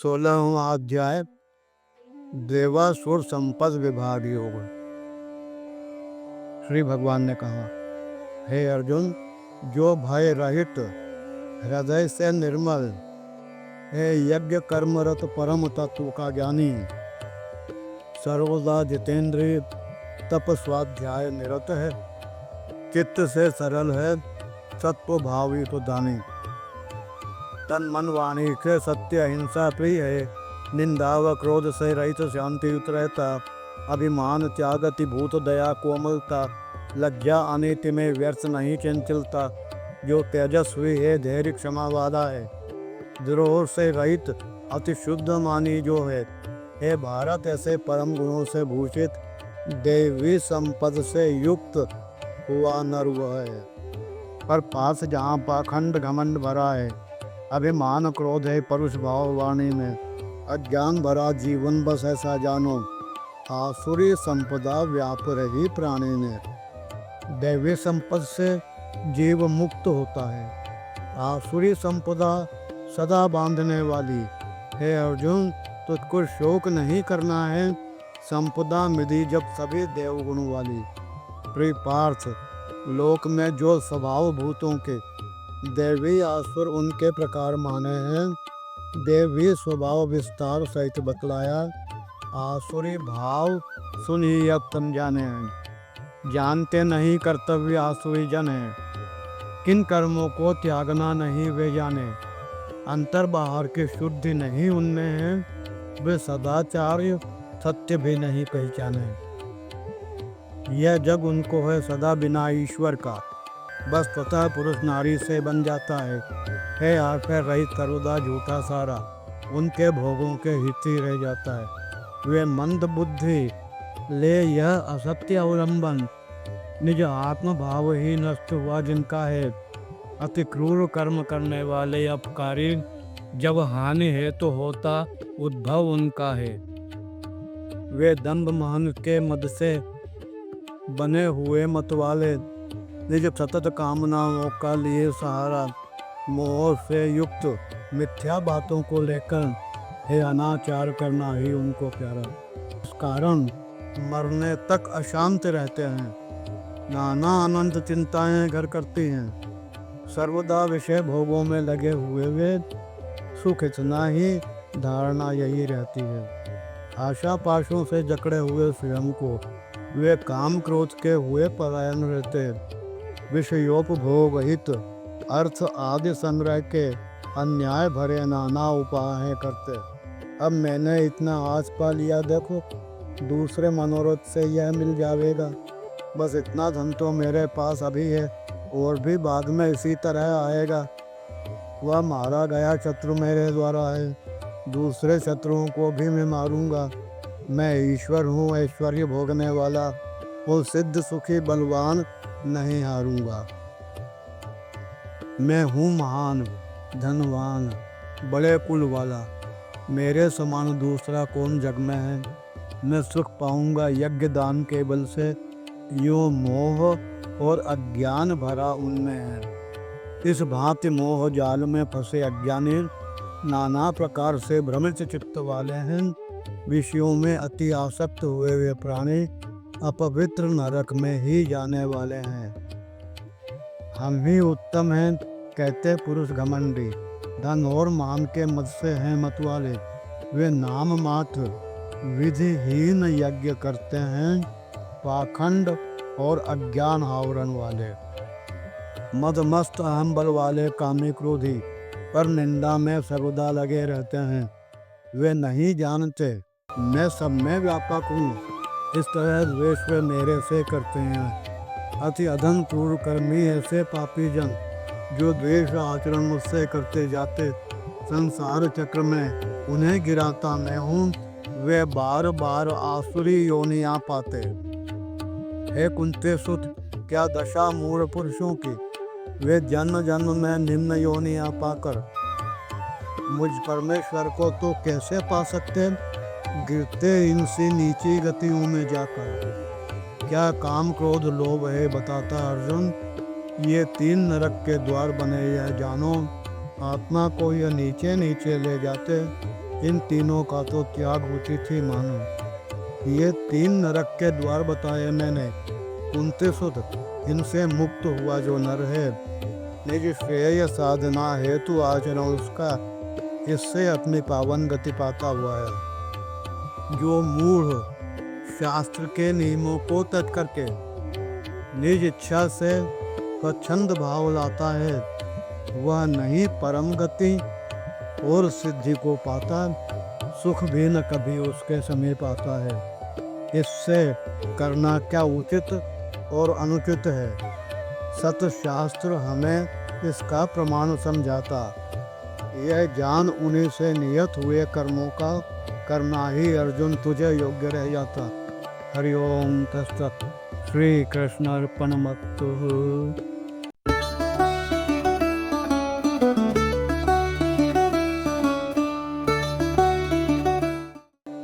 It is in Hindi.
16वां अध्याय देवासुर संपद विभाग योग। श्री भगवान ने कहा, हे अर्जुन, जो भय रहित हृदय से निर्मल हे यज्ञ कर्मरत परम तत्व का ज्ञानी, सर्वदा जितेंद्रिय तप स्वाध्याय निरत है, चित्त से सरल है, सत्व भावी तो दानी, तन मन वाणी से सत्य अहिंसा प्रिय है, निंदा व क्रोध से रहित शांति युक्त रहता, अभिमान त्याग अतिभूत दया कोमलता, लज्जा अनिति में व्यर्थ नहीं चंचलता, जो तेजस्वी है धैर्य क्षमा वाला है, द्रोह से रहित अति शुद्ध मानी जो है, हे भारत ऐसे परम गुणों से भूषित देवी संपद से युक्त हुआ नर वह है। पर पास जहाँ पाखंड घमंड भरा है, अभिमान क्रोध है परुष भाव वाणी में, अज्ञान भरा जीवन बस ऐसा जानो, आसुरी संपदा व्याप रही प्राणी में। दैवी संपद से जीव मुक्त होता है, आसुरी संपदा सदा बांधने वाली। हे अर्जुन, तुझको शोक नहीं करना है, संपदा मिली जब सभी देवगुण वाली। प्रिय पार्थ, लोक में जो स्वभाव भूतों के देवी आसुर उनके प्रकार माने हैं, देवी स्वभाव विस्तार सहित बतलाया। आसुरी भाव सुन ही अब तुम जाने हैं, जानते नहीं कर्तव्य आसुरी जन है, किन कर्मों को त्यागना नहीं वे जाने, अंतर बाहर की शुद्धि नहीं उनमें है, वे सदाचार्य सत्य भी नहीं पहचाने। यह जग उनको है सदा बिना ईश्वर का, बस स्वतः पुरुष नारी से बन जाता है, हे आखिर रहित सर्वदा झूठा सारा, उनके भोगों के हित ही रह जाता है। वे मंद बुद्धि ले यह असत्य अवलंबन, निज आत्म भाव ही नष्ट हुआ जिनका है, अति क्रूर कर्म करने वाले अपकारी, जब हानि है तो होता उद्भव उनका है। वे दंभ महन के मद से बने हुए मतवाले, निज सतत कामनाओं का लिए सहारा, मोह से युक्त मिथ्या बातों को लेकर हे अनाचार करना ही उनको प्यारा। इस कारण मरने तक अशांत रहते हैं, नाना अनंत चिंताएं घर करती हैं, सर्वदा विषय भोगों में लगे हुए वे, सुख इतना ही धारणा यही रहती है। आशा पाशों से जकड़े हुए स्वयं को वे काम क्रोध के हुए पलायन रहते, विषयोपभोग हित अर्थ आदि संग्रह के अन्याय भरे नाना उपाय करते। अब मैंने इतना आस पा लिया, देखो दूसरे मनोरथ से यह मिल जाएगा, बस इतना धन तो मेरे पास अभी है, और भी बाद में इसी तरह आएगा। वह मारा गया शत्रु मेरे द्वारा है, दूसरे शत्रुओं को भी मैं मारूंगा। मैं ईश्वर हूँ, ऐश्वर्य भोगने वाला, वो सिद्ध सुखी बलवान, नहीं हारूंगा। मैं हूँ महान धनवान बड़े कुल वाला, मेरे समान दूसरा कौन जग में है। मैं सुख पाऊंगा यज्ञ दान के बल से, यो मोह और अज्ञान भरा उनमें है। इस भांति मोह जाल में फंसे अज्ञानी नाना प्रकार से भ्रमित चित्त वाले हैं, विषयों में अति आसक्त हुए वे प्राणी अपवित्र नरक में ही जाने वाले हैं। हम ही उत्तम हैं कहते पुरुष घमंडी, धन और मान के मद से हैं मतवाले, वे नाम मात्र विधिहीन यज्ञ करते हैं, पाखंड और अज्ञान आवरण वाले, मदमस्त अहम बल वाले कामी क्रोधी, पर निंदा में सर्वदा लगे रहते हैं। वे नहीं जानते मैं सब में व्यापक हूँ, इस तरह द्वेष वे मेरे से करते हैं। अति अधन क्रूर कर्मी ऐसे पापी जन, जो द्वेष आचरण मुझसे करते जाते, संसार चक्र में उन्हें गिराता मैं हूँ, वे बार बार आसुरी योनियाँ पाते। हे कुंती सुत, क्या दशा मूढ़ पुरुषों की, वे जन्म जन्म में निम्न योनियाँ पाकर मुझ परमेश्वर को तो कैसे पा सकते, गिरते इनसे नीची गतियों में जाकर। क्या काम क्रोध लोभ है बताता अर्जुन, ये तीन नरक के द्वार बने यह जानो, आत्मा को यह नीचे नीचे ले जाते, इन तीनों का तो त्याग उचित ही मानो। ये 3 नरक के द्वार बताए मैंने, कुंती सुत, इनसे मुक्त हुआ जो नर है, निज श्रेय साधना हेतु आचरण उसका, इससे अपनी पावन गति पाता हुआ है। जो मूढ़ शास्त्र के नियमों को तज करके निज इच्छा से स्वच्छंद भाव लाता है, वह नहीं परम गति और सिद्धि को पाता, सुख भी न कभी उसके समीप आता है। इससे करना क्या उचित और अनुचित है, सत शास्त्र हमें इसका प्रमाण समझाता। यह जान उन्हीं से नियत हुए कर्मों का करना ही अर्जुन तुझे योग्य रह जाता। हरि ओम तत्सत। श्री कृष्ण अर्पणमस्तु।